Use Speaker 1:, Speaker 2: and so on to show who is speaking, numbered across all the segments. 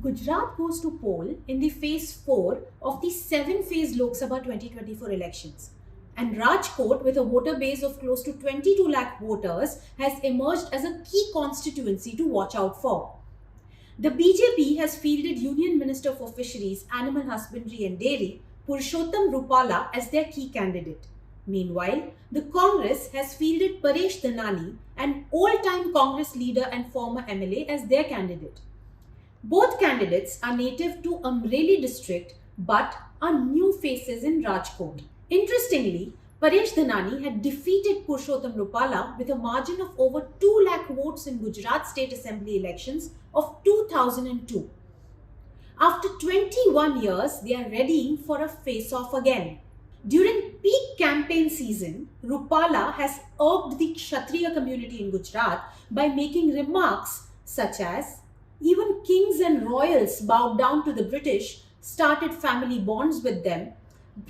Speaker 1: Gujarat goes to poll in the phase 4 of the 7-phase Lok Sabha 2024 elections. And Rajkot, with a voter base of close to 22 lakh voters, has emerged as a key constituency to watch out for. The BJP has fielded Union Minister for Fisheries, Animal Husbandry and Dairy, Purushottam Rupala, as their key candidate. Meanwhile, the Congress has fielded Paresh Dhanani, an old-time Congress leader and former MLA, as their candidate. Both candidates are native to Amreli district but are new faces in Rajkot. Interestingly, Paresh Dhanani had defeated Purushottam Rupala with a margin of over 2 lakh votes in Gujarat State Assembly elections of 2002. After 21 years, they are readying for a face-off again. During peak campaign season, Rupala has irked the Kshatriya community in Gujarat by making remarks such as, "Even kings and royals bowed down to the British, started family bonds with them,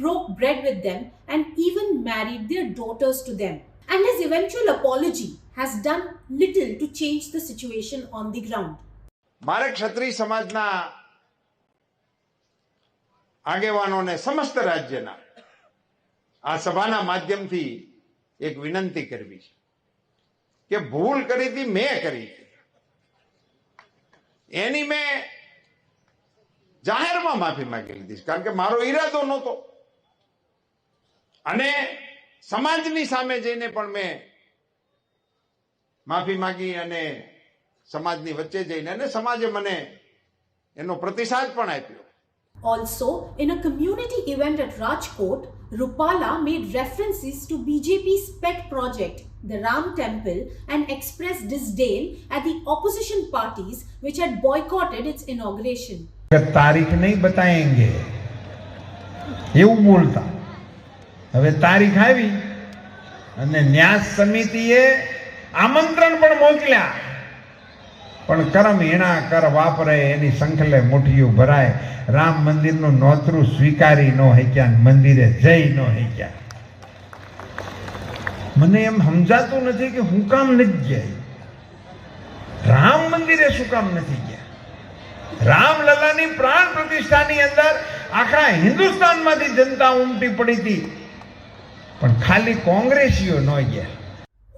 Speaker 1: broke bread with them, and even married their daughters to them." And his eventual apology has done little to change the situation on the ground.
Speaker 2: મારે ક્ષત્રિય સમાજના આગેવાનોને સમસ્ત રાજ્યના આ સભાના માધ્યમથી એક વિનંતી કરવી છે કે ભૂલ કરી હતી મેં કરી હતી એની મેં જાહેરમાં માફી માંગી લીધી કારણ કે મારો ઈરાદો નહોતો અને સમાજની સામે જઈને પણ મેં માફી માંગી અને સમાજની વચ્ચે જઈને અને સમાજે મને એનો પ્રતિસાદ પણ આપ્યો.
Speaker 1: Also, in a community event at Rajkot, Rupala made references to BJP's pet project, the Ram Temple, and expressed disdain at the opposition parties which had boycotted its inauguration.
Speaker 3: तारीख नहीं बताएंगे એવું બોલતા. હવે તારીખ આવી અને ન્યાસ સમિતિએ આમંત્રણ પણ મોકલ્યા પણ કરમ એના કર વાપરે એની સંખલે મુઠ્ઠીઓ ભરાય. રામ મંદિરનું નોતરું સ્વીકારી ન શક્યા, મંદિરે જઈ ન શક્યા. મને એમ સમજાતું નથી કે હું કામ નથી ગયા. રામ મંદિરે શું કામ નથી ગયા? રામલલાની પ્રાણ પ્રતિષ્ઠાની અંદર આખા હિન્દુસ્તાનમાંથી जनता ઉમટી પડી હતી પણ ખાલી કોંગ્રેસીઓ ન ગયા.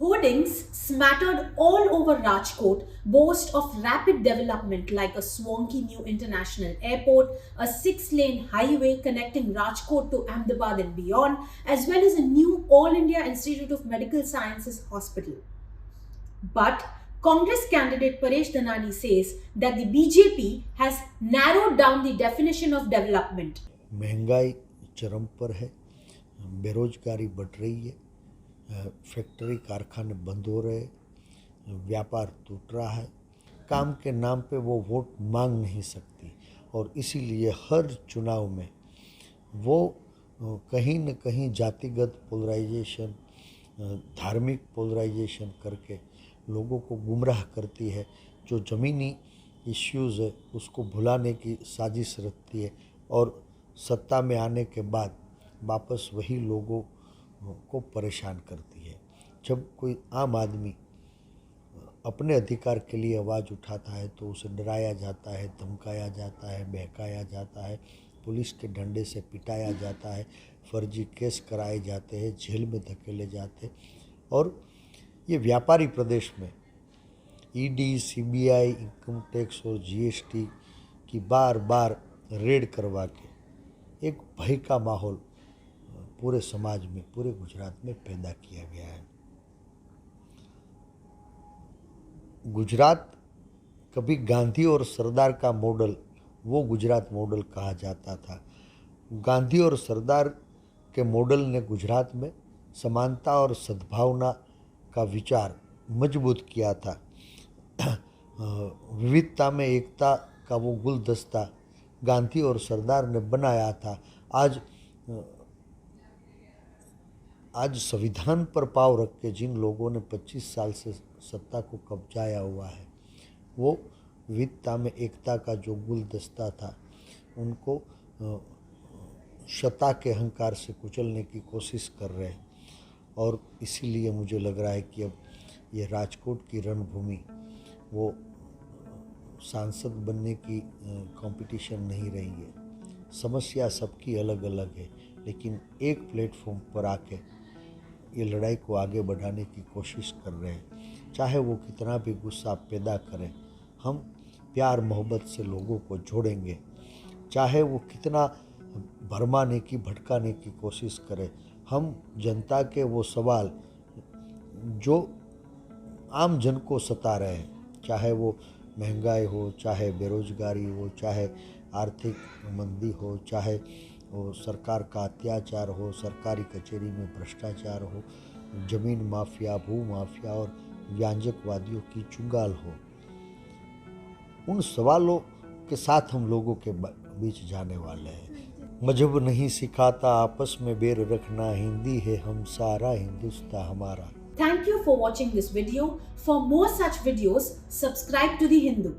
Speaker 1: Hoardings smattered all over Rajkot boast of rapid development like a swanky new international airport, a 6-lane highway connecting Rajkot to Ahmedabad and beyond, as well as a new All India Institute of Medical Sciences hospital. But Congress candidate Paresh Dhanani says that the BJP has narrowed down the definition of development.
Speaker 4: महंगाई चरम पर है, बेरोजगारी बढ़ रही है, factory कारखाने बंद हो रहे, व्यापार टूट रहा है. काम के नाम पे वो वोट मांग नहीं सकती और इसीलिए हर चुनाव में वो कहीं न कहीं जातिगत पोलराइजेशन, धार्मिक पोलराइजेशन करके लोगों को गुमराह करती है. जो ज़मीनी इश्यूज़ है उसको भुलाने की साजिश रखती है और सत्ता में आने के बाद वापस वही लोगों को परेशान करती है. जब कोई आम आदमी अपने अधिकार के लिए आवाज़ उठाता है तो उसे डराया जाता है, धमकाया जाता है, बहकाया जाता है, पुलिस के डंडे से पिटाया जाता है, फर्जी केस कराए जाते हैं, जेल में धकेले जाते. और ये व्यापारी प्रदेश में ईडी, सीबीआई, इनकम टैक्स और जीएसटी की बार बार रेड करवा के एक भय का माहौल पूरे समाज में, पूरे गुजरात में पैदा किया गया है. गुजरात कभी गांधी और सरदार का मॉडल, वो गुजरात मॉडल कहा जाता था. गांधी और सरदार के मॉडल ने गुजरात में समानता और सद्भावना का विचार मजबूत किया था. विविधता में एकता का वो गुलदस्ता गांधी और सरदार ने बनाया था. आज संविधान पर पाव रख के जिन लोगों ने 25 साल से सत्ता को कब्जाया हुआ है, वो विविधता में एकता का जो गुलदस्ता था उनको सत्ता के अहंकार से कुचलने की कोशिश कर रहे हैं. और इसीलिए मुझे लग रहा है कि अब ये राजकोट की रणभूमि वो सांसद बनने की कंपटीशन नहीं रही है। समस्या सबकी अलग अलग है, लेकिन एक प्लेटफॉर्म पर आके ये लड़ाई को आगे बढ़ाने की कोशिश कर रहे हैं। चाहे वो कितना भी गुस्सा पैदा करें, हम प्यार मोहब्बत से लोगों को जोड़ेंगे। चाहे वो कितना भरमाने की भटकाने की कोशिश करें, हम जनता के वो सवाल जो आम जन को सता रहे हैं, चाहे वो महंगाई हो, चाहे बेरोजगारी हो, चाहे आर्थिक मंदी हो, चाहे वो सरकार का अत्याचार हो, सरकारी कचहरी में भ्रष्टाचार हो, जमीन माफिया, भू माफिया और व्यांजकवादियों की चुंगाल हो, उन सवालों के साथ हम लोगों के बीच जाने वाले हैं। मजहब नहीं सिखाता आपस में बैर रखना, हिंदी है हम सारा, हिंदुस्तान हमारा।
Speaker 1: Thank you for watching this video. For more such videos, subscribe to The Hindu.